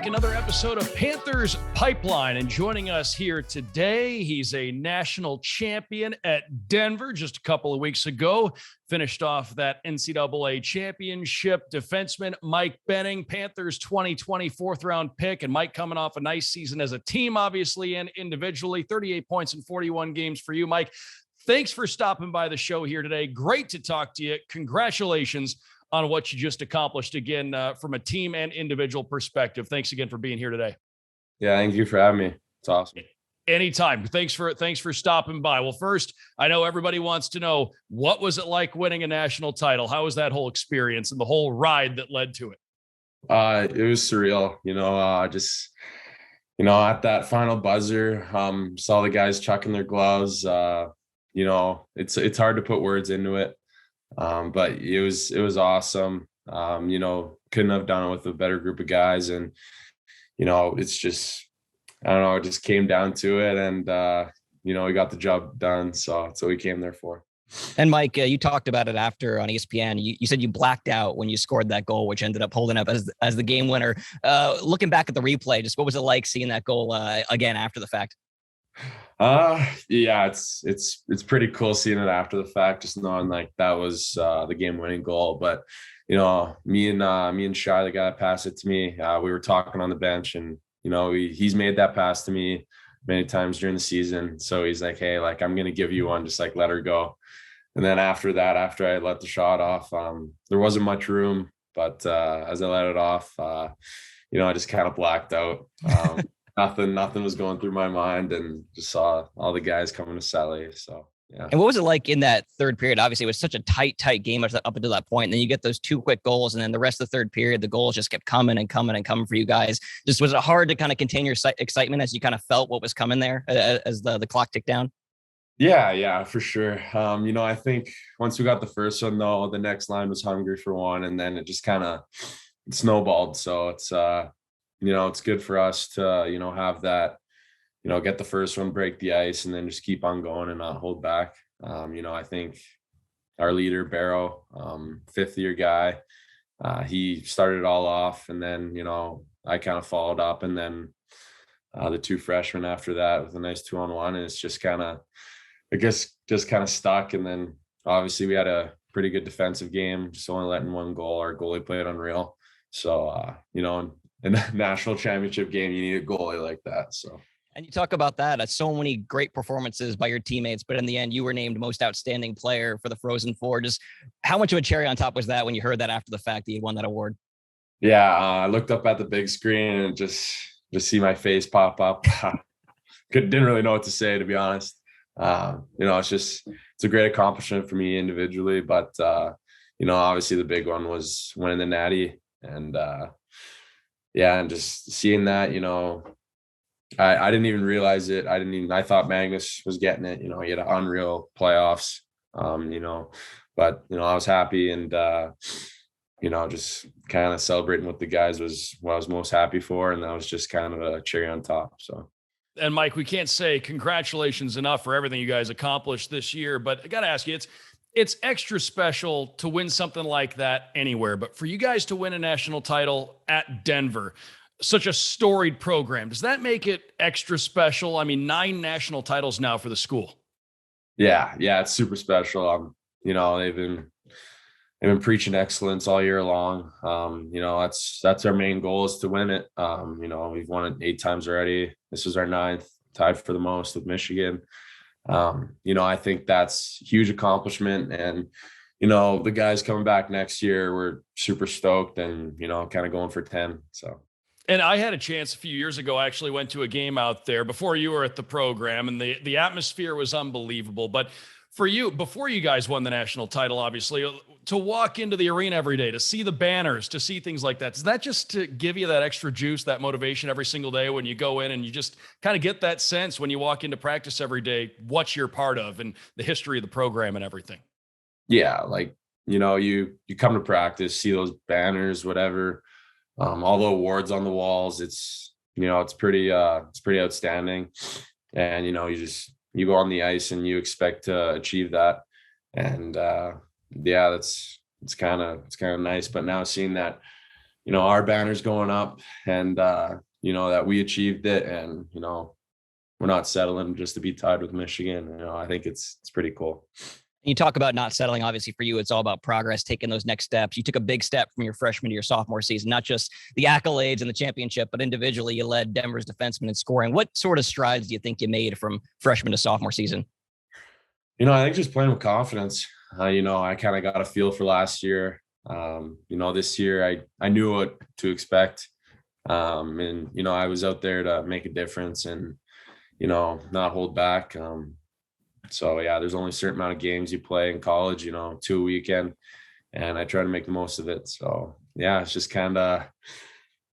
back. Another episode of Panthers Pipeline. And joining us here today, he's a national champion at Denver just a couple of weeks ago. Finished off that NCAA Championship. Defenseman Mike Benning, Panthers 2020 fourth-round pick. And Mike coming off a nice season as a team, obviously, and individually. 38 points in 41 games for you, Mike. Thanks for stopping by the show here today. Great to talk to you. Congratulations on what you just accomplished again from a team and individual perspective. Thanks again for being here today. Yeah, thank you for having me. It's awesome. Anytime. Thanks for stopping by. Well, first, I know everybody wants to know, what was it like winning a national title? How was that whole experience and the whole ride that led to it? It was surreal, at that final buzzer, saw the guys chucking their gloves. It's hard to put words into it. But it was awesome. Couldn't have done it with a better group of guys. And, it's just, it just came down to it. And, we got the job done. So that's what we came there for. And Mike, you talked about it after on ESPN. You said you blacked out when you scored that goal, which ended up holding up as the game winner. Looking back at the replay, just what was it like seeing that goal again after the fact? Yeah, it's pretty cool seeing it after the fact, just knowing like that was the game-winning goal. But me and Shy, the guy that passed it to me, we were talking on the bench, and he's made that pass to me many times during the season. So he's like, hey, like, I'm gonna give you one, just like let her go. And then after that, after I let the shot off, there wasn't much room, but as I let it off, I just kind of blacked out. Nothing was going through my mind, and just saw all the guys coming to Sally. So, yeah. And what was it like in that third period? Obviously, it was such a tight game up until that point. And then you get those two quick goals, and then the rest of the third period, the goals just kept coming and coming and coming for you guys. Just was it hard to kind of contain your excitement as you kind of felt what was coming there as the clock ticked down? Yeah, for sure. I think once we got the first one, though, the next line was hungry for one, and then it just kind of snowballed. So it's it's good for us to, have that, get the first one, break the ice, and then just keep on going and not hold back. I think our leader, Barrow, fifth-year guy, he started it all off, and then, I kind of followed up, and then the two freshmen after that with a nice 2-on-1, and it's just kind of, just kind of stuck. And then obviously we had a pretty good defensive game, just only letting one goal. Our goalie played unreal. So, in a national championship game, you need a goalie like that. So, and you talk about that. So many great performances by your teammates, but in the end, you were named most outstanding player for the Frozen Four. Just how much of a cherry on top was that when you heard that after the fact that you won that award? Yeah, I looked up at the big screen and just see my face pop up. Didn't really know what to say, to be honest. It's a great accomplishment for me individually, but obviously the big one was winning the Natty, and and just seeing that, I didn't even realize it. I thought Magnus was getting it. He had an unreal playoffs, but I was happy, and just kind of celebrating with the guys was what I was most happy for, and that was just kind of a cherry on top. So. And Mike, we can't say congratulations enough for everything you guys accomplished this year, but I got to ask you, it's extra special to win something like that anywhere, but for you guys to win a national title at Denver, such a storied program, does that make it extra special? I mean, 9 national titles now for the school. Yeah, it's super special. They've been preaching excellence all year long. That's our main goal, is to win it. We've won it 8 times already. This is our 9th, tied for the most with Michigan. I think that's a huge accomplishment, and, the guys coming back next year, we're super stoked, and, kind of going for 10. So. And I had a chance a few years ago. I actually went to a game out there before you were at the program, and the atmosphere was unbelievable. But for you, before you guys won the national title, obviously, to walk into the arena every day, to see the banners, to see things like that, is that just to give you that extra juice, that motivation every single day when you go in, and you just kind of get that sense when you walk into practice every day, what you're part of and the history of the program and everything? Yeah. You come to practice, see those banners, whatever, all the awards on the walls. It's pretty outstanding. And, you go on the ice and you expect to achieve that. And it's kind of nice. But now seeing that our banner's going up and, that we achieved it. And, we're not settling just to be tied with Michigan. I think it's pretty cool. You talk about not settling. Obviously, for you, it's all about progress, taking those next steps. You took a big step from your freshman to your sophomore season, not just the accolades and the championship, but individually, you led Denver's defensemen in scoring. What sort of strides do you think you made from freshman to sophomore season? I think just playing with confidence. I kind of got a feel for last year. This year I knew what to expect. And I was out there to make a difference and, not hold back. So yeah, there's only a certain amount of games you play in college, 2 a weekend, and I try to make the most of it. So yeah, it's just kind of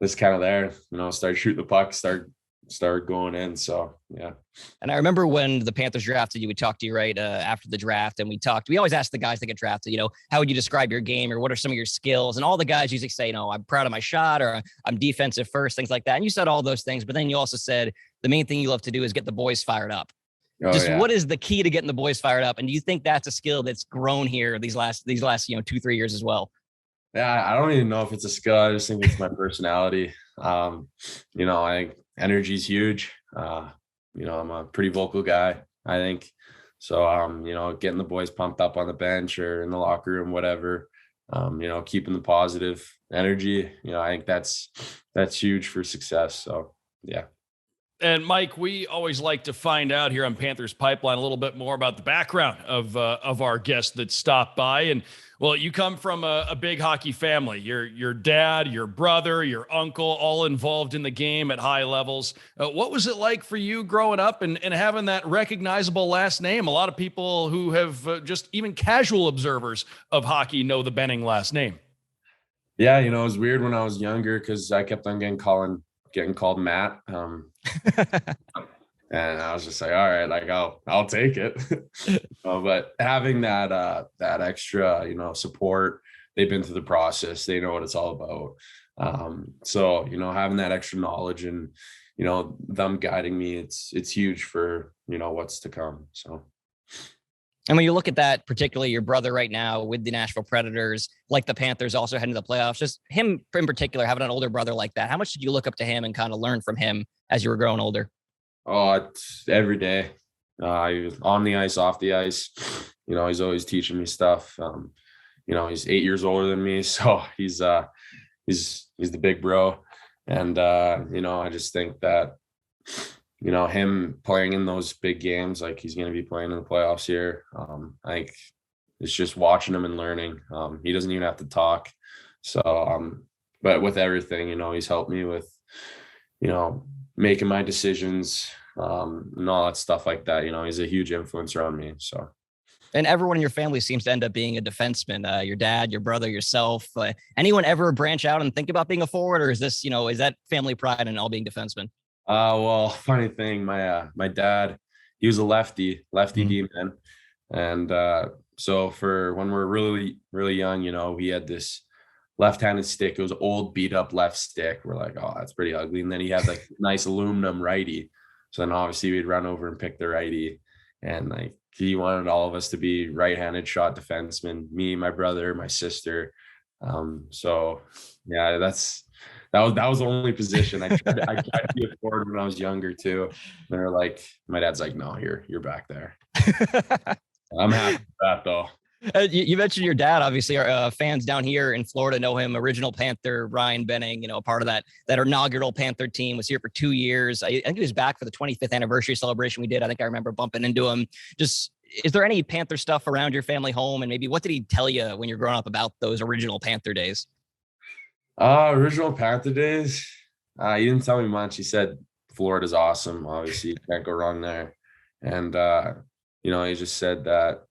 there, start shooting the puck, start going in. So yeah. And I remember when the Panthers drafted you, we talked to you right after the draft, and we always ask the guys that get drafted, how would you describe your game or what are some of your skills? And all the guys usually say, I'm proud of my shot or I'm defensive first, things like that. And you said all those things, but then you also said the main thing you love to do is get the boys fired up. What is the key to getting the boys fired up? And do you think that's a skill that's grown here these last 2-3 years as well? Yeah, I don't even know if it's a skill. I just think it's my personality. I think energy is huge. I'm a pretty vocal guy, I think. So, getting the boys pumped up on the bench or in the locker room, whatever, keeping the positive energy, I think that's huge for success. So, yeah. And Mike, we always like to find out here on Panthers Pipeline a little bit more about the background of our guests that stopped by. And well, you come from a big hockey family. Your dad, your brother, your uncle, all involved in the game at high levels. What was it like for you growing up and having that recognizable last name? A lot of people who have just even casual observers of hockey know the Benning last name. Yeah, it was weird when I was younger because I kept on getting called Matt. And I was just like, all right, like I'll take it. But having that extra, support, they've been through the process, they know what it's all about. So, having that extra knowledge and, them guiding me, it's huge for, what's to come. So. And when you look at that, particularly your brother right now with the Nashville Predators, like the Panthers also heading to the playoffs, just him in particular, having an older brother like that, how much did you look up to him and kind of learn from him as you were growing older? Oh, it's every day. He was on the ice, off the ice. He's always teaching me stuff. He's 8 years older than me, so he's the big bro. And I just think that him playing in those big games, like he's going to be playing in the playoffs here. I think it's just watching him and learning. He doesn't even have to talk. So, but with everything, he's helped me with, making my decisions, and all that stuff like that. He's a huge influencer on me. So. And everyone in your family seems to end up being a defenseman. Your dad, your brother, yourself. Anyone ever branch out and think about being a forward, or is this, is that family pride in all being defensemen? Well, funny thing, my dad, he was a lefty D-man. And so for when we're really, really young, he had this left-handed stick. It was old, beat up left stick. We're like, oh, that's pretty ugly. And then he had like nice aluminum righty. So then obviously we'd run over and pick the righty. And like he wanted all of us to be right-handed shot defensemen, me, my brother, my sister. So yeah, that was the only position. I tried to be a forward when I was younger too. They're like, my dad's like, no, you're back there. I'm happy with that though. You mentioned your dad. Obviously, our fans down here in Florida know him. Original Panther, Ryan Benning, a part of that inaugural Panther team, was here for 2 years. I think he was back for the 25th anniversary celebration we did. I think I remember bumping into him. Just, is there any Panther stuff around your family home? And maybe what did he tell you when you're growing up about those original Panther days? Original Panther days. He didn't tell me much. He said Florida's awesome. Obviously, you can't go wrong there. And he just said that,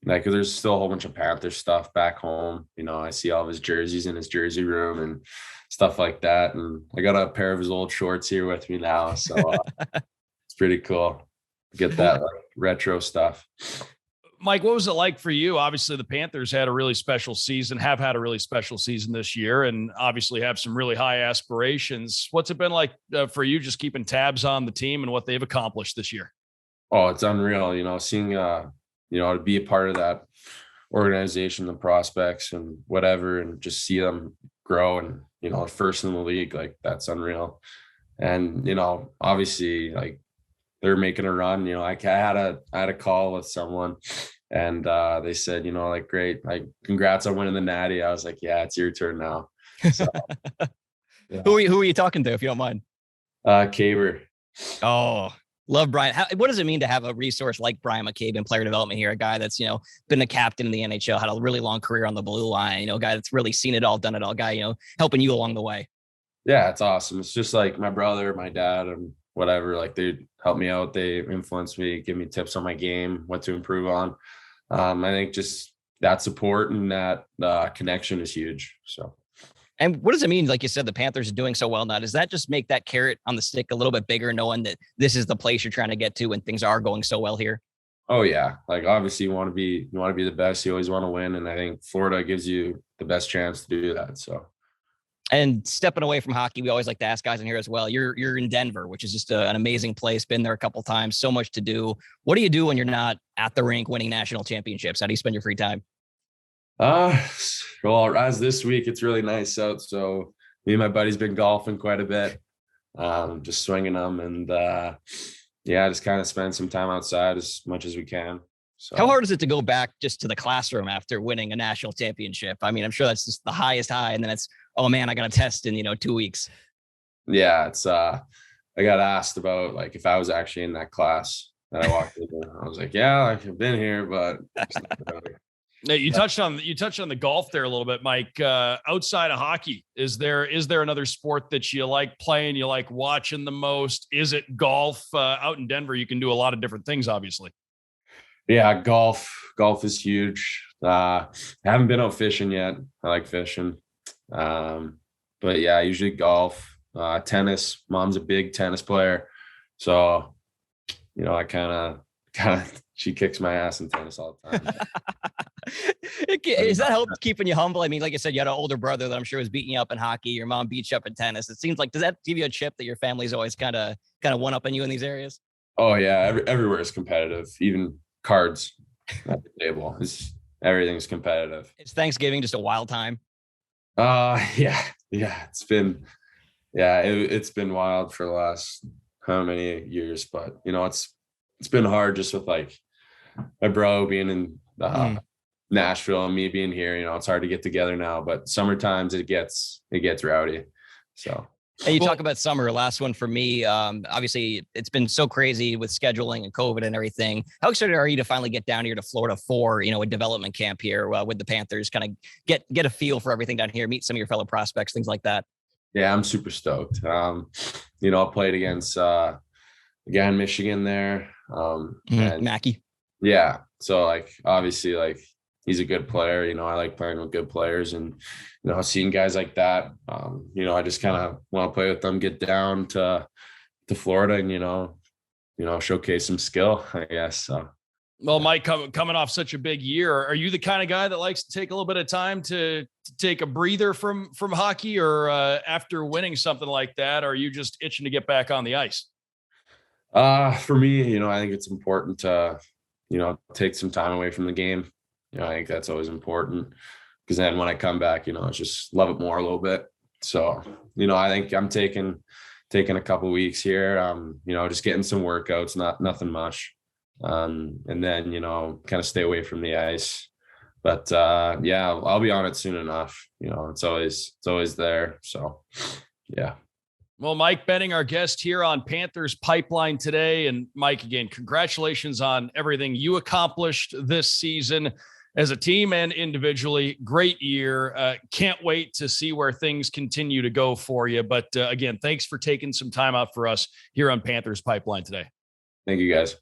like, there's still a whole bunch of Panther stuff back home. I see all of his jerseys in his jersey room and stuff like that. And I got a pair of his old shorts here with me now, so it's pretty cool. Get that like retro stuff. Mike, what was it like for you? Obviously, the Panthers have had a really special season this year, and obviously have some really high aspirations. What's it been like for you just keeping tabs on the team and what they've accomplished this year? Oh, it's unreal, seeing, to be a part of that organization, the prospects and whatever, and just see them, grow and, you know, first in the league, like that's unreal. And, you know, obviously like they're making a run, you know, I had a call with someone and they said, you know, like, great, like congrats on winning the Natty. I was like, yeah, it's your turn now. So, yeah. Who are you talking to, if you don't mind? Caber. Oh, love Brian. What does it mean to have a resource like Brian McCabe in player development here? A guy that's, you know, been a captain in the NHL, had a really long career on the blue line, you know, a guy that's really seen it all, done it all, guy, you know, helping you along the way. Yeah, it's awesome. It's just like my brother, my dad, and whatever, like they help me out. They influence me, give me tips on my game, what to improve on. I think just that support and that connection is huge. So. And what does it mean? Like you said, the Panthers are doing so well now. Does that just make that carrot on the stick a little bit bigger, knowing that this is the place you're trying to get to when things are going so well here? Oh yeah. Like obviously you want to be the best. You always want to win. And I think Florida gives you the best chance to do that. So. And stepping away from hockey, we always like to ask guys in here as well. You're in Denver, which is just an amazing place. Been there a couple of times. So much to do. What do you do when you're not at the rink winning national championships? How do you spend your free time? Well, as this week, it's really nice out. So me and my buddy's been golfing quite a bit, just swinging them and, yeah, just kind of spend some time outside as much as we can. So. How hard is it to go back just to the classroom after winning a national championship? I mean, I'm sure that's just the highest high. And then it's, oh man, I got to test in, 2 weeks. Yeah. It's, I got asked about like, if I was actually in that class that I walked in. I was like, yeah, I've been here, but Now, you touched on the golf there a little bit, Mike. Outside of hockey, is there another sport that you like playing, you like watching the most? Is it golf? Out in Denver, you can do a lot of different things, obviously. Yeah, golf is huge. I haven't been out fishing yet. I like fishing, but yeah, usually golf, tennis. Mom's a big tennis player, so I kind of she kicks my ass in tennis all the time. Is that help keeping you humble? I mean, like I said, you had an older brother that I'm sure was beating you up in hockey. Your mom beat you up in tennis. It seems like, does that give you a chip that your family's always kind of one-upping you in these areas? Oh yeah, everywhere is competitive. Even cards at the table, everything's competitive. Is Thanksgiving just a wild time? Yeah. It's been wild for the last how many years, but it's been hard just with like my bro being in Nashville and me being here. It's hard to get together now, but summer times it gets rowdy. So. And you talk about summer, last one for me. Obviously, it's been so crazy with scheduling and COVID and everything. How excited are you to finally get down here to Florida for, a development camp here with the Panthers, kind of get a feel for everything down here, meet some of your fellow prospects, things like that? Yeah, I'm super stoked. I played against, again, Michigan there. And Mackey. Yeah. So obviously he's a good player. I like playing with good players and, seeing guys like that, I just kind of want to play with them, get down to Florida and, showcase some skill, I guess. So. Well, Mike, coming off such a big year, are you the kind of guy that likes to take a little bit of time to take a breather from hockey, or after winning something like that, are you just itching to get back on the ice? For me, I think it's important to, take some time away from the game. I think that's always important, because then when I come back, it's just love it more a little bit. So, I think I'm taking a couple of weeks here, just getting some workouts, nothing much. And then, kind of stay away from the ice. But yeah, I'll be on it soon enough. It's always there. So, yeah. Well, Mike Benning, our guest here on Panthers Pipeline today. And Mike, again, congratulations on everything you accomplished this season as a team and individually. Great year. Can't wait to see where things continue to go for you. But again, thanks for taking some time out for us here on Panthers Pipeline today. Thank you, guys.